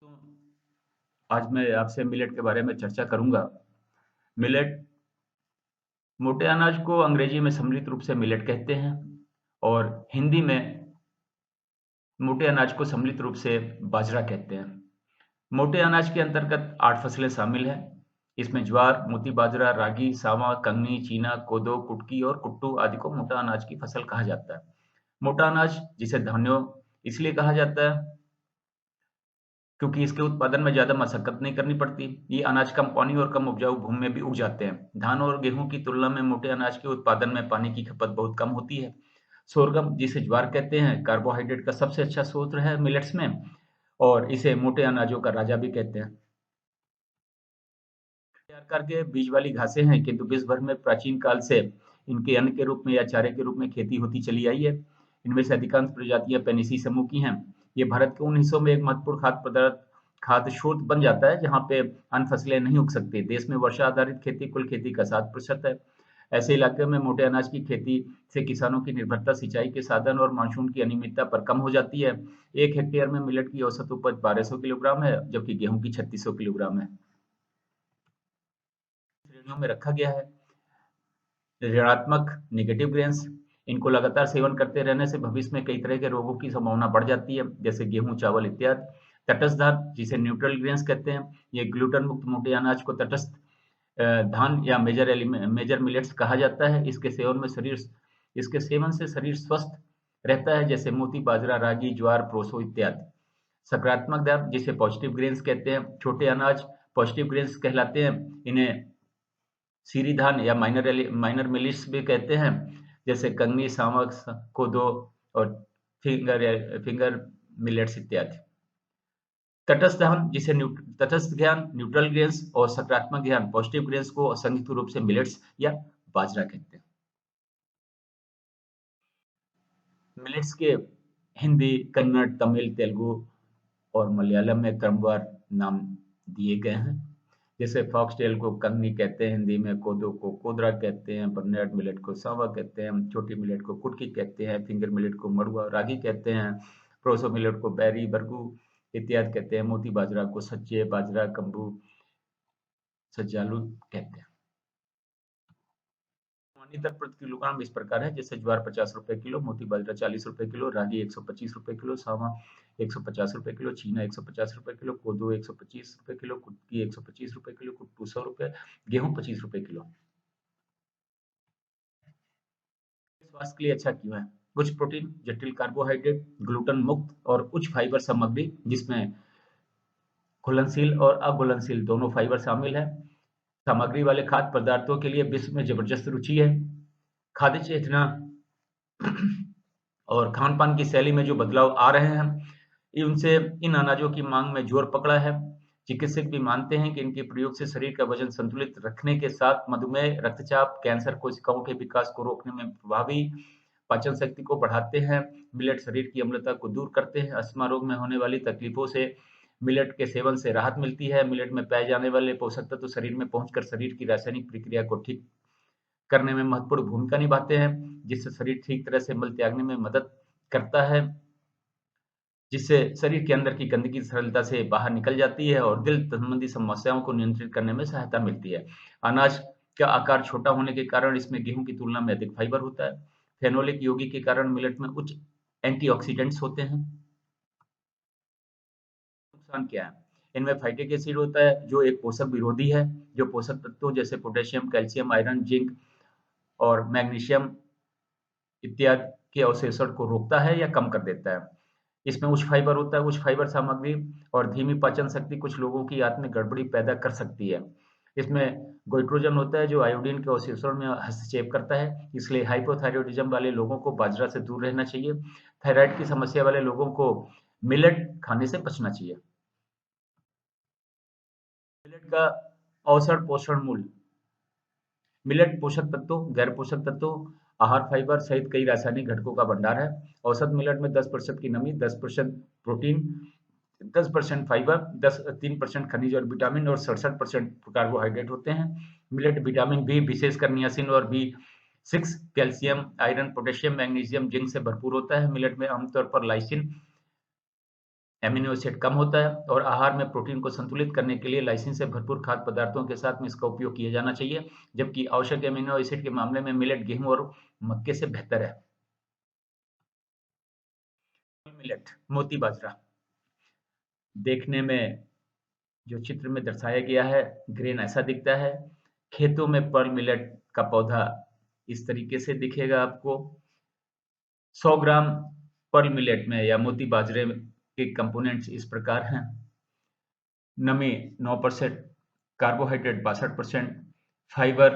तो आज मैं आपसे मिलेट के बारे में चर्चा करूँगा। मिलेट मोटे अनाज को अंग्रेजी में सम्मिलित रूप से मिलेट कहते हैं और हिंदी में मोटे अनाज को सम्मिलित रूप से बाजरा कहते हैं। मोटे अनाज के अंतर्गत 8 फसलें शामिल हैं। इसमें ज्वार, मोती बाजरा, रागी, सावा, कंगनी, चीना, कोदो, कुटकी और कुट्टू आदि को मोटा अनाज की फसल कहा जाता है। मोटा अनाज जिसे धान्यों इसलिए कहा जाता है क्योंकि इसके उत्पादन में ज़्यादा मशक्कत नहीं करनी पड़ती। ये अनाज कम पानी और कम उपजाऊ भूमि में भी उग जाते हैं। धान और गेहूं की तुलना में मोटे अनाज के उत्पादन में पानी की खपत बहुत कम होती है। सोरगम जिसे ज्वार कहते हैं, कार्बोहाइड्रेट का सबसे अच्छा स्रोत है मिलेट्स में और इसे मोटे अनाजों का राजा भी कहते हैं। आकार के बीज वाली घासें हैं, किंतु विश्व भर में प्राचीन काल से इनके अन्न के रूप में या चारे के रूप में खेती होती चली आई है। इनमें से अधिकांश प्रजातियां पेनिसी समूह की हैं। ये भारत के उन हिस्सों में एक महत्वपूर्ण खाद्य स्रोत बन जाता है जहां पे अन्य फसलें नहीं उग सकती। देश में वर्षा आधारित खेती कुल खेती का 7% है। ऐसे इलाके में मोटे अनाज की खेती से किसानों की निर्भरता सिंचाई के साधन और मानसून की अनियमितता पर कम हो जाती है। 1 हेक्टेयर में मिलेट की औसत उपज 1200 किलोग्राम है, जबकि गेहूं की 3600 किलोग्राम है। श्रेणियों में रखा गया है। ऋणात्मक नेगेटिव ग्रेन्स, इनको लगातार सेवन करते रहने से भविष्य में कई तरह के रोगों की संभावना बढ़ जाती है, जैसे गेहूं, चावल इत्यादि। तटस्थ धान जिसे न्यूट्रल ग्रेन्स कहते हैं, ये ग्लूटन मुक्त मोटे अनाज को तटस्थ धान या मेजर मिलेट्स कहा जाता है। इसके सेवन से शरीर स्वस्थ रहता है, जैसे मोती बाजरा, रागी, ज्वार, प्रोसो इत्यादि। सकारात्मक धान जिसे पॉजिटिव ग्रेन्स कहते हैं, छोटे अनाज पॉजिटिव ग्रेन्स कहलाते हैं। इन्हें सीरी धान या माइनर मिलिट्स भी कहते हैं, जैसे कंगनी, सामक, कोदो और फिंगर मिलेट्स इत्यादि। तटस्थ ज्ञान न्यूट्रल ग्रेन्स और सकारात्मक ज्ञान पॉजिटिव ग्रेन्स को संयुक्त रूप से मिलेट्स या बाजरा कहते हैं। मिलेट्स के हिंदी, कन्नड़, तमिल, तेलुगु और मलयालम में क्रमवार नाम दिए गए हैं। जैसे फॉक्सटेल को कंगनी कहते हैं हिंदी में, कोदो को कोदरा कहते हैं, बर्नैर्ड मिलेट को सांवा कहते हैं, छोटी मिलेट को कुटकी कहते हैं, फिंगर मिलेट को मड़ुआ रागी कहते हैं, प्रोसो मिलेट को बैरी बरगू इत्यादि कहते हैं, मोती बाजरा को सच्चे बाजरा कंबू सज्जालू कहते हैं। पानी दर प्रति किलोग्राम इस प्रकार है, जैसे ज्वार 50 रुपए किलो, मोती बाजरा 40 रुपए किलो, रागी 125 रुपए किलो, सावा 150 रुपए किलो, चीना 150 रुपए किलो, कोदो 125 रुपए किलो, कुटकी 125 रुपए किलो, कुट्टू 100 रुपए, गेहूं 25 रुपए किलो। स्वास्थ्य के लिए अच्छा क्यों है? उच्च प्रोटीन, जटिल कार्बोहाइड्रेट, ग्लूटन मुक्त और उच्च फाइबर सामग्री, जिसमें घुलनशील और अघुलनशील दोनों फाइबर शामिल है। सामग्री वाले खाद्य पदार्थों के लिए विश्व में जबरदस्त रुचि है। खाद्य चेतना और खान पान की शैली में जो बदलाव आ रहे हैं, उनसे इन अनाजों की मांग में जोर पकड़ा है। चिकित्सक भी मानते हैं कि इनके प्रयोग से शरीर का वजन संतुलित रखने के साथ मधुमेह, रक्तचाप, कैंसर कोशिकाओं के विकास को रोकने में प्रभावी, पाचन शक्ति को बढ़ाते हैं। मिलेट शरीर की अम्लता को दूर करते हैं। अस्थमा रोग में होने वाली तकलीफों से मिलेट के सेवन से राहत मिलती है। मिलेट में पाए जाने वाले पोषक तत्व शरीर में पहुंचकर शरीर की रासायनिक प्रक्रिया को ठीक करने में महत्वपूर्ण भूमिका निभाते हैं, जिससे शरीर ठीक तरह से मल त्यागने में मदद करता है, जिससे शरीर के अंदर की गंदगी सरलता से बाहर निकल जाती है और दिल संबंधी समस्याओं को नियंत्रित करने में सहायता मिलती है। अनाज का आकार छोटा होने के कारण इसमें गेहूं की तुलना में अधिक फाइबर होता है। फेनोलिक यौगिक के कारण मिलेट में उच्च एंटीऑक्सीडेंट्स होते हैं। नुकसान क्या है? इनमें फाइटिक एसिड होता है, जो एक पोषक विरोधी है, जो पोषक तत्वों जैसे पोटेशियम, कैल्शियम, आयरन, जिंक और मैग्नीशियम इत्यादि के अवशोषण को रोकता है या कम कर देता है। इसमें उच्च फाइबर होता है। उच्च फाइबर सामग्री और धीमी पाचन शक्ति कुछ लोगों की आंत में गड़बड़ी पैदा कर सकती है। इसमें गोइट्रोजन होता है, जो आयोडीन के अवशोषण में हस्तक्षेप करता है। इसलिए हाइपोथायरॉयडिज्म वाले लोगों को बाजरा से दूर रहना चाहिए। थायराइड की समस्या वाले लोगों को मिलेट खाने से बचना चाहिए। मिलेट का औसत पोषण मूल्य। मिलेट पोषक तत्वों, गैर पोषक तत्वों, आहार फाइबर सहित कई रासायनिक घटकों का भंडार है। औसत मिलेट में 10% की नमी, 10% प्रोटीन, 10% फाइबर, 3% खनिज और विटामिन और 67% कार्बोहाइड्रेट होते हैं। मिलेट विटामिन बी, विशेषकर नियासिन और B6, calcium, iron, potassium, magnesium, zinc से भरपूर होता है। मिलेट में आमतौर पर लाइसिन एमिनो एसिड कम होता है और आहार में प्रोटीन को संतुलित करने के लिए लाइसिन से भरपूर खाद्य पदार्थों के साथ में इसका उपयोग किया जाना चाहिए, जबकि आवश्यक एमिनो एसिड के मामले में मिलेट गेहूं और मक्के से बेहतर है। मिलेट मोती बाजरा देखने में जो चित्र में दर्शाया गया है, ग्रेन ऐसा दिखता है। खेतों में पर्ल मिलेट का पौधा इस तरीके से दिखेगा आपको। 100 ग्राम पर्ल मिलेट में या मोती बाजरे के कंपोनेंट्स इस प्रकार हैं। नमी 9%, carbohydrate 62%, fibre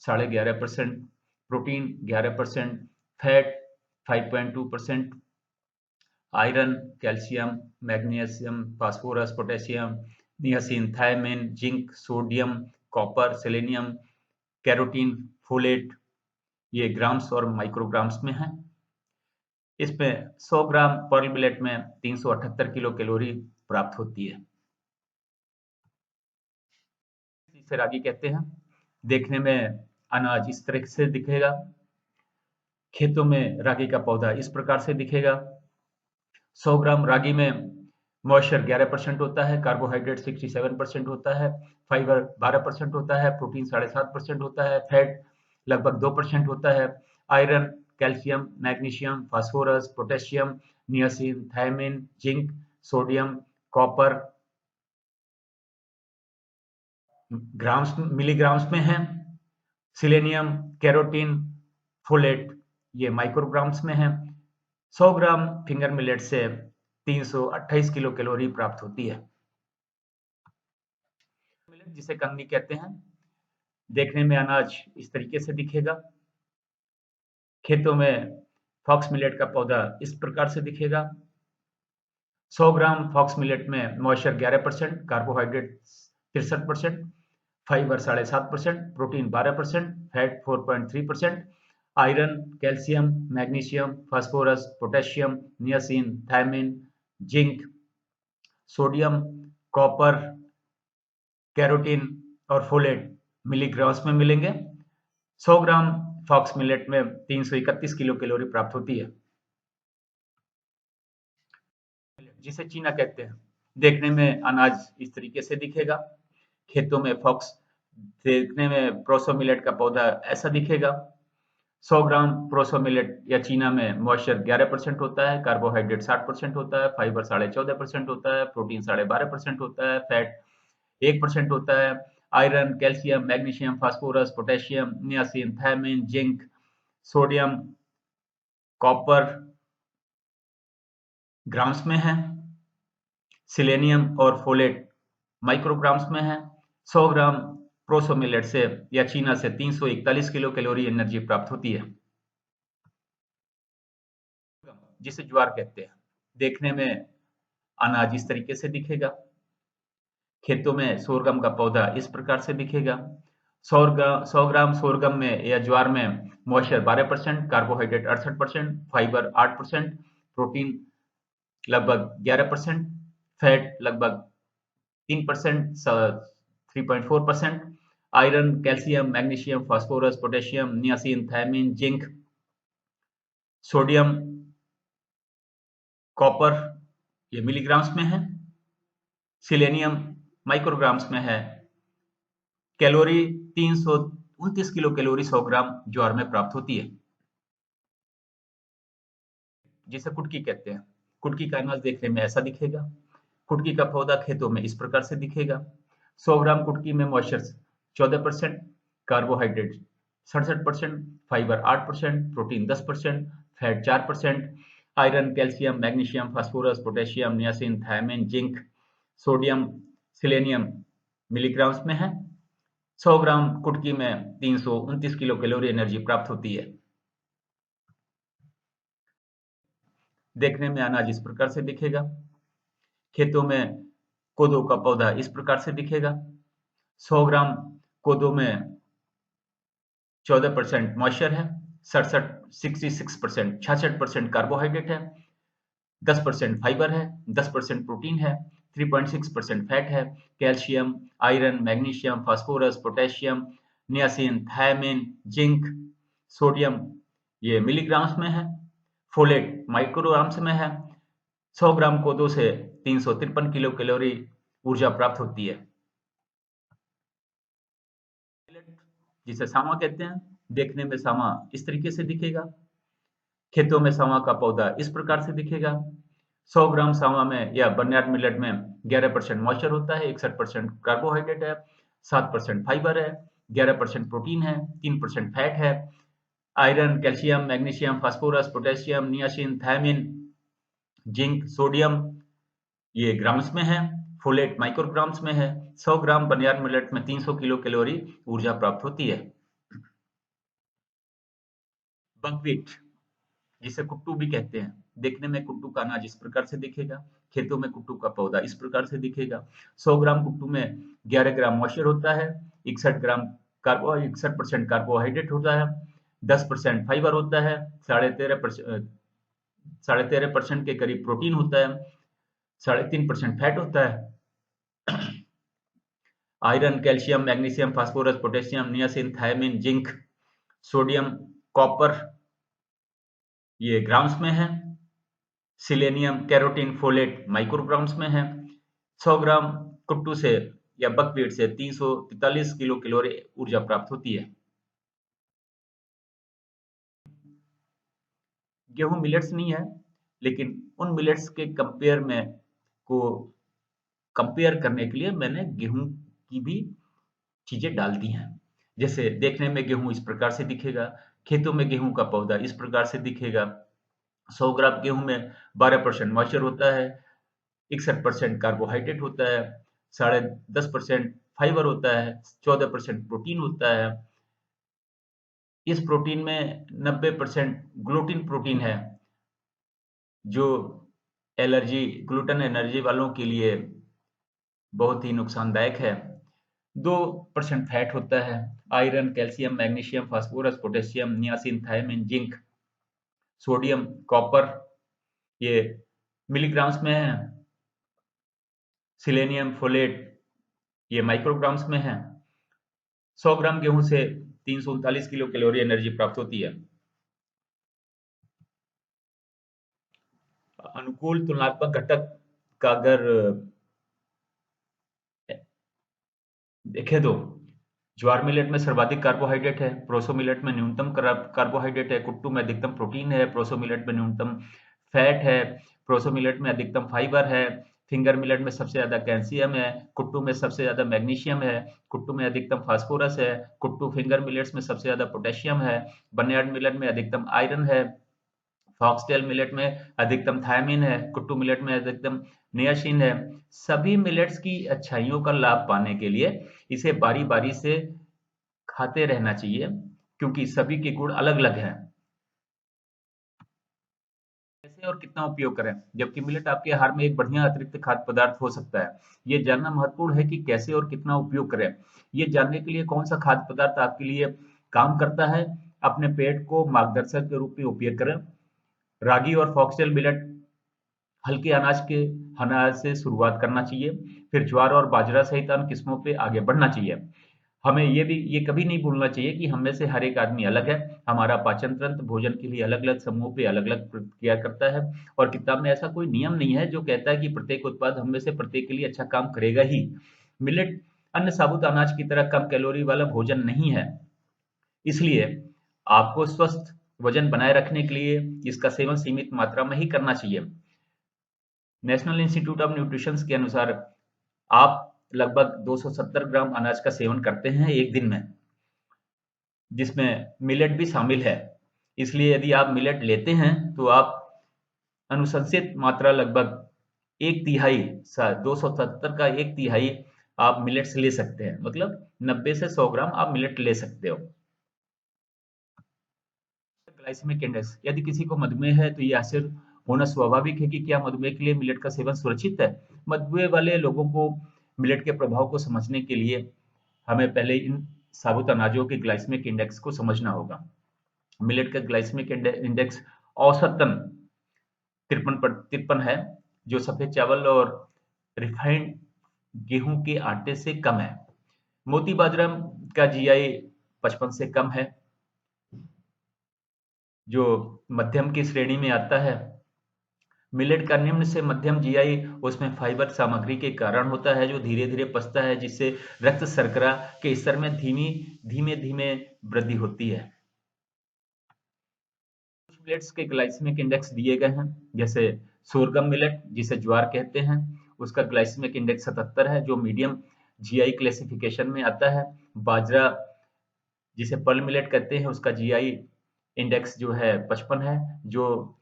11.5%, protein 11%, fat 5.2%, iron, calcium, magnesium, phosphorus, potassium, niacin, thiamine, zinc, sodium, copper, selenium, carotene, folate, ये ग्राम्स और माइक्रोग्राम्स में है। इसमें 100 ग्राम पर्ल मिलेट में 378 किलो कैलोरी प्राप्त होती है। इसे रागी कहते हैं। देखने में अनाज इस तरह से दिखेगा। खेतों में रागी का पौधा इस प्रकार से दिखेगा। 100 ग्राम रागी में मॉइस्चर 11% होता है, कार्बोहाइड्रेट 67% होता है, फाइबर 12% होता है, प्रोटीन 7.5% होता है, फैट लगभग 2% होता है, iron, calcium, magnesium, phosphorus, potassium, niacin, thiamine, zinc, sodium, copper grams milligrams में है, सिलेनियम, कैरोटीन, फोलेट ये माइक्रोग्राम्स में है। 100 ग्राम फिंगर मिलेट से 328 किलो कैलोरी प्राप्त होती है। मिलेट जिसे कंगनी कहते हैं, देखने में अनाज इस तरीके से दिखेगा। खेतों में फॉक्स मिलेट का पौधा इस प्रकार से दिखेगा। 100 ग्राम फॉक्स मिलेट में moisture 11%, carbohydrate 63%, fibre 7.5%, protein 12%, fat 4.3%, iron, calcium, magnesium, phosphorus, potassium, niacin, thiamine, zinc, sodium, copper, carotene और फोलेट मिलीग्राम्स में मिलेंगे। 100 ग्राम फॉक्स मिलेट में 331 किलो कैलोरी प्राप्त होती है। जिसे चीना कहते हैं, देखने में अनाज इस तरीके से दिखेगा। खेतों में फॉक्स देखने में प्रोसो मिलेट का पौधा ऐसा दिखेगा। 100 ग्राम प्रोसो मिलेट या चीना में मॉइस्चर 11% होता है, कार्बोहाइड्रेट 60% होता है, फाइबर 14.5% होता है, प्रोटीन 12.5% होता है, फैट 1% होता है, iron, calcium, magnesium, phosphorus, potassium, niacin, thiamine, zinc, sodium, copper grams में है, सिलेनियम और फोलेट माइक्रोग्राम्स में है। 100 ग्राम प्रोसो मिलेट से या चीना से 341 किलो कैलोरी एनर्जी प्राप्त होती है। जिसे ज्वार कहते हैं, देखने में अनाज इस तरीके से दिखेगा। खेतों में सोरगम का पौधा इस प्रकार से दिखेगा। 100 ग्राम सोरगम में या ज्वार में मॉइस्चर 12%, कार्बोहाइड्रेट 68%, फाइबर 8%, प्रोटीन लगभग 11%, फैट लगभग 3%, 3.4%, iron, calcium, magnesium, phosphorus, potassium, niacin, thiamine, zinc, sodium, copper ये मिलीग्राम्स में है, सिलेनियम माइक्रोग्राम्स में है। कैलोरी 329 किलो कैलोरी 100 ग्राम ज्वार में प्राप्त होती है। जिसे कुटकी कहते हैं, कुटकी का अनाज देखने में ऐसा दिखेगा। कुटकी का पौधा खेतों में इस प्रकार से दिखेगा। 100 ग्राम कुटकी में moisture 14%, carbohydrate 67%, fibre 8%, protein 10%, fat 4%, iron, calcium, magnesium, phosphorus, potassium, niacin, thiamine, zinc, sodium, selenium milligrams में है। 100 ग्राम कुटकी में 329 किलो कैलोरी एनर्जी प्राप्त होती है। देखने में अनाज इस प्रकार से दिखेगा। खेतों में कोदो का पौधा इस प्रकार से दिखेगा। 100 ग्राम कोदो में 14% मॉइस्चर है, 66% कार्बोहाइड्रेट है, 10% फाइबर है, 10% प्रोटीन है, 3.6% फैट है, calcium, iron, magnesium, phosphorus, potassium, niacin, thiamine, zinc, sodium ये मिलीग्राम्स में है, फोलेट माइक्रोग्राम्स में है। 100 ग्राम कोदो से 353 किलो कैलोरी ऊर्जा प्राप्त होती है। जिसे सावा कहते हैं, देखने में सावा इस तरीके से दिखेगा। खेतों में सावा का पौधा इस प्रकार से दिखेगा। 100 ग्राम सावा में या बर्नयार्ड मिलेट में 11% मॉइस्चर होता है, 61% कार्बोहाइड्रेट है, 7% फाइबर है, 11% प्रोटीन है, 3% फैट है। Iron, calcium, magnesium, phosphorus, potassium, niacin, thiamine, zinc, sodium ये ग्राम्स में है। फोलेट माइक्रोग्राम्स में है। 100 ग्राम बर्नयार्ड मिलेट में 300 किलो कैलोरी ऊर्जा प्राप्त होती है। बकव्हीट जिसे कुट्टू भी कहते हैं, देखने में कुट्टू का अनाज इस प्रकार से दिखेगा। खेतों में कुट्टू का पौधा इस प्रकार से दिखेगा। 100 ग्राम कुट्टू में 11 ग्राम मॉइस्चर होता है, 61% कार्बोहाइड्रेट होता है, 10% फाइबर होता है, 13.5% के करीब प्रोटीन होता है, 3.5% फैट होता है। Iron, calcium, magnesium, phosphorus, potassium, niacin, thiamine, zinc, sodium, copper ये ग्राम्स में है। सिलेनियम, कैरोटीन, फोलेट माइक्रोग्राम्स में है। 100 ग्राम कुट्टू से या बकव्हीट से 343 किलो कैलोरी ऊर्जा प्राप्त होती है। गेहूं मिलेट्स नहीं है, लेकिन उन मिलेट्स के को कंपेयर करने के लिए मैंने गेहूं की भी चीजें डाल दी हैं। जैसे देखने में गेहूं इस प्रकार से दिखेगा, खेतों में गेहूं का पौधा इस प्रकार से दिखेगा। 100 ग्राम गेहूं में 12% मॉइस्चर होता है, 61% कार्बोहाइड्रेट होता है, 10.5% फाइबर होता है, 14% प्रोटीन होता है। इस प्रोटीन में 90% ग्लूटिन प्रोटीन है, जो ग्लूटन एनर्जी वालों के लिए बहुत ही नुकसानदायक है। 2% फैट होता है। Iron, calcium, magnesium, phosphorus, potassium, niacin, thiamine, zinc, sodium, copper ये मिलीग्राम्स में है। सिलेनियम, फोलेट ये माइक्रोग्राम्स में है। 100 ग्राम गेहूं से 339 किलो कैलोरी एनर्जी प्राप्त होती है। अनुकूल तुलनात्मक घटक का अगर देखें तो ज्वार मिलेट में सर्वाधिक कार्बोहाइड्रेट है, प्रोसो मिलेट में न्यूनतम कार्बोहाइड्रेट है, कुट्टू में अधिकतम प्रोटीन है, प्रोसो मिलेट में न्यूनतम फैट है, प्रोसो मिलेट में अधिकतम फाइबर है, फिंगर मिलेट में सबसे ज्यादा कैल्शियम है, कुट्टू में सबसे ज्यादा मैग्नीशियम है, कुट्टू में अधिकतम फास्फोरस है, कुट्टू फिंगर मिलेट्स में सबसे ज्यादा पोटेशियम है, बर्नयार्ड मिलेट में अधिकतम आयरन है, फॉक्सटेल मिलेट में अधिकतम थायमिन है, कुट्टू मिलेट में अधिकतम नियासिन है। सभी मिलेट्स की अच्छाइयों का लाभ पाने के लिए इसे बारी बारी से खाते रहना चाहिए, क्योंकि सभी के गुण अलग अलग हैं। कैसे और कितना उपयोग करें, जबकि मिलेट आपके आहार में एक बढ़िया अतिरिक्त खाद्य पदार्थ हो सकता है। ये जानना महत्वपूर्ण है कि कैसे और कितना उपयोग करें। ये जानने के लिए कौन सा खाद्य पदार्थ आपके लिए काम करता है, अपने पेट को मार्गदर्शक के रूप में उपयोग करें। रागी और फॉक्सटेल मिलेट हल्के अनाज से शुरुआत करना चाहिए, फिर ज्वार और बाजरा सहित अन्य किस्मों पे आगे बढ़ना चाहिए। हमें ये कभी नहीं भूलना चाहिए कि हम में से हर एक आदमी अलग है। हमारा पाचन तंत्र भोजन के लिए अलग अलग समूह पे अलग अलग प्रतिक्रिया करता है, और किताब में ऐसा कोई नियम नहीं है जो कहता है कि प्रत्येक उत्पाद हम में से प्रत्येक के लिए अच्छा काम करेगा ही। मिलेट अन्य साबुत अनाज की तरह कम कैलोरी वाला भोजन नहीं है, इसलिए आपको स्वस्थ वजन बनाए रखने के लिए इसका सेवन सीमित मात्रा में ही करना चाहिए। नेशनल इंस्टीट्यूट ऑफ न्यूट्रिशन के अनुसार आप लगभग 270 ग्राम अनाज का सेवन करते हैं एक दिन में, जिसमें मिलेट भी शामिल है। इसलिए यदि आप मिलेट लेते हैं तो आप अनुशंसित मात्रा लगभग एक तिहाई 270 का एक तिहाई आप मिलेट्स ले सकते हैं, मतलब 90 से 100 ग्राम आप मिलेट ले सकते हो। ग्लाइसेमिक इंडेक्स, यदि किसी को मधुमेह है तो ये आश्चर्य होना स्वाभाविक है कि क्या मधुमेह के लिए मिलेट का सेवन सुरक्षित है। मधुमेह वाले लोगों को मिलेट के प्रभाव को समझने के लिए हमें पहले इन साबुत अनाजों के ग्लाइसेमिक इंडेक्स को समझना होगा। मिलेट का ग्लाइसेमिक इंडेक्स औसतन 53 है, जो सफेद चावल और रिफाइंड गेहूं के आटे से कम है। मोती बाजरा का जीआई 55 से कम है, जो मध्यम की श्रेणी में आता है। मिलेट का निम्न से मध्यम जीआई उसमें फाइबर सामग्री के कारण होता है जो धीरे धीरे पचता है, जिससे रक्त शर्करा के स्तर में धीमे धीमे वृद्धि होती है। कुछ मिलेट्स के ग्लाइसेमिक इंडेक्स दिए गए हैं, जैसे सोरगम मिलेट जिसे ज्वार कहते हैं, उसका ग्लाइसेमिक इंडेक्स 77 है जो मीडियम जीआई क्लासिफिकेशन में आता है। बाजरा जिसे पर्ल मिलेट कहते हैं, उसका जीआई इंडेक्स जो है 55 है, जो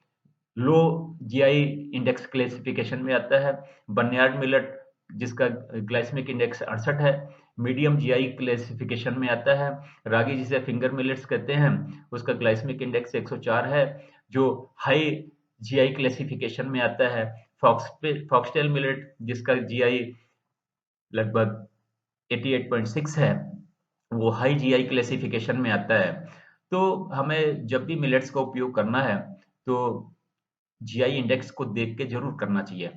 लो जीआई इंडेक्स क्लासिफिकेशन में आता है। बर्नयार्ड मिलेट जिसका ग्लाइसेमिक इंडेक्स 68 है, मीडियम जीआई क्लासिफिकेशन में आता है। रागी जिसे फिंगर मिलेट्स कहते हैं, उसका ग्लाइसेमिक इंडेक्स 104 है, जो हाई जीआई क्लासिफिकेशन में आता है। फॉक्सटेल मिलेट जिसका जीआई लगभग 88.6 है, वो हाई जीआई क्लासिफिकेशन में आता है। तो हमें जब भी मिलेट्स का उपयोग करना है तो जीआई इंडेक्स को देख के जरूर करना चाहिए।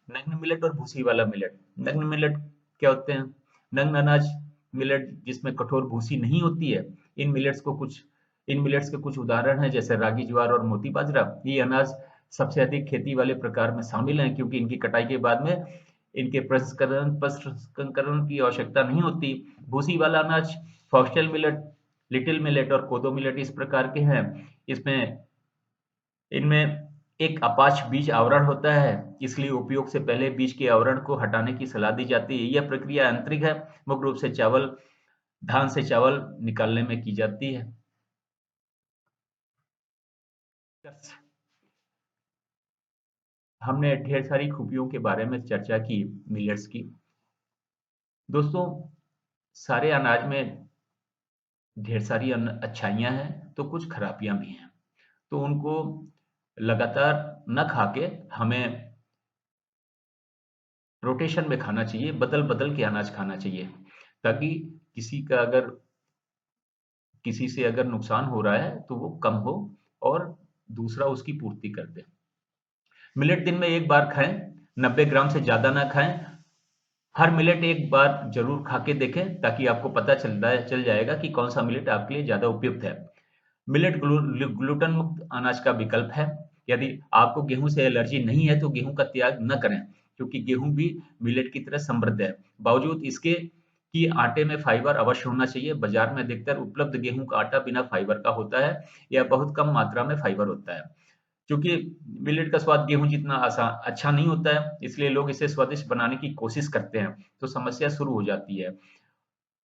नग्न मिलेट और भूसी वाला मिलेट। नग्न मिलेट क्या होते हैं? नग्न अनाज मिलेट जिसमें कठोर भूसी नहीं होती है। इन मिलेट्स के कुछ उदाहरण हैं, जैसे रागी, ज्वार और मोती बाजरा। ये अनाज सबसे अधिक खेती वाले प्रकार में शामिल हैं, क्योंकि इनकी कटाई के बाद में इनके प्रसंस्करण की आवश्यकता नहीं होती। भूसी वाला अनाज फॉक्सटेल मिलेट, लिटिल मिलेट और कोदो मिलेट इस प्रकार के हैं। इसमें इनमें एक अपाच बीज आवरण होता है, इसलिए उपयोग से पहले बीज के आवरण को हटाने की सलाह दी जाती है। यह प्रक्रिया आंतरिक है, मुख्य रूप से धान से चावल निकालने में की जाती है। हमने ढेर सारी खूबियों के बारे में चर्चा की मिलेट्स की। दोस्तों, सारे अनाज में ढेर सारी अच्छाइयाँ हैं, तो कुछ खराबियाँ भी हैं। तो उनको लगातार न खा के हमें रोटेशन में खाना चाहिए, बदल-बदल के अनाज खाना चाहिए, ताकि किसी का अगर किसी से अगर नुकसान हो रहा है, तो वो कम हो और दूसरा उसकी पूर्ति कर दे। मिलेट दिन में 1 बार खाएँ, 90 ग्राम से ज़्यादा ना खाएँ। हर मिलेट एक बार ज़रूर खा के देखें, ताकि आपको पता चल जाएगा कि कौन-सा मिलेट आपके लिए ज़्यादा उपयुक्त है। मिलेट ग्लूटन मुक्त अनाज का विकल्प है। यदि आपको गेहूं से एलर्जी नहीं है तो गेहूं का त्याग न करें, क्योंकि गेहूं भी मिलेट की तरह समृद्ध है। बावजूद इसके कि आटे में फाइबर अवश्य होना चाहिए। बाजार में अधिकतर उपलब्ध गेहूं का आटा बिना फाइबर का होता है या बहुत कम मात्रा में फाइबर होता है। क्योंकि मिलेट का स्वाद गेहूं जितना अच्छा नहीं होता है, इसलिए लोग इसे स्वादिष्ट बनाने की कोशिश करते हैं, तो समस्या शुरू हो जाती है।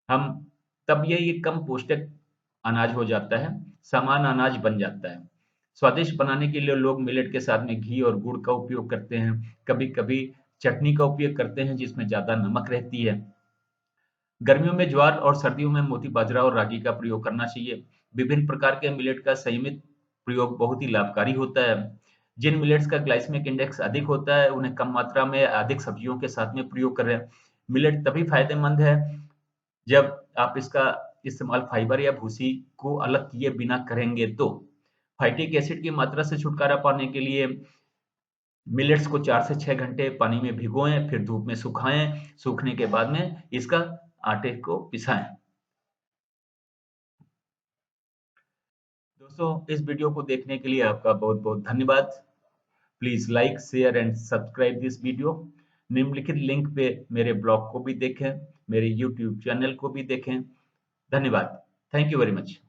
हम तब ये कम पौष्टिक अनाज हो जाता है, समान अनाज बन जाता है। स्वादिष्ट बनाने के लिए लोग मिलेट के साथ में घी और गुड़ का उपयोग करते हैं। कभी-कभी चटनी का उपयोग करते हैं जिसमें ज़्यादा नमक रहती है। गर्मियों में ज्वार और सर्दियों में मोती बाजरा और रागी का प्रयोग करना चाहिए। विभिन्न प्रकार के मिलेट का संयमित प्रयोग बहुत ही लाभकारी होता है। जिन मिलेट्स का ग्लाइसेमिक इंडेक्स अधिक होता है, उन्हें कम मात्रा में अधिक सब्जियों के साथ में प्रयोग करें। मिलेट तभी फायदेमंद है जब आप इसका इस्तेमाल फाइबर या भूसी को अलग किए बिना करेंगे तो। फाइटिक एसिड की मात्रा से छुटकारा पाने के लिए मिलेट्स को 4 से 6 घंटे पानी में भिगोएं, फिर धूप में सुखाएं। सूखने के बाद में इसका आटे को पिसाएं। दोस्तों, इस वीडियो को देखने के लिए आपका बहुत बहुत धन्यवाद। Please like, share and subscribe this video. निम्नलिखित लिंक पे मेरे ब्लॉग को भी देखें, मेरे यूट्यूब चैनल को भी देखें। धन्यवाद। Thank you very much.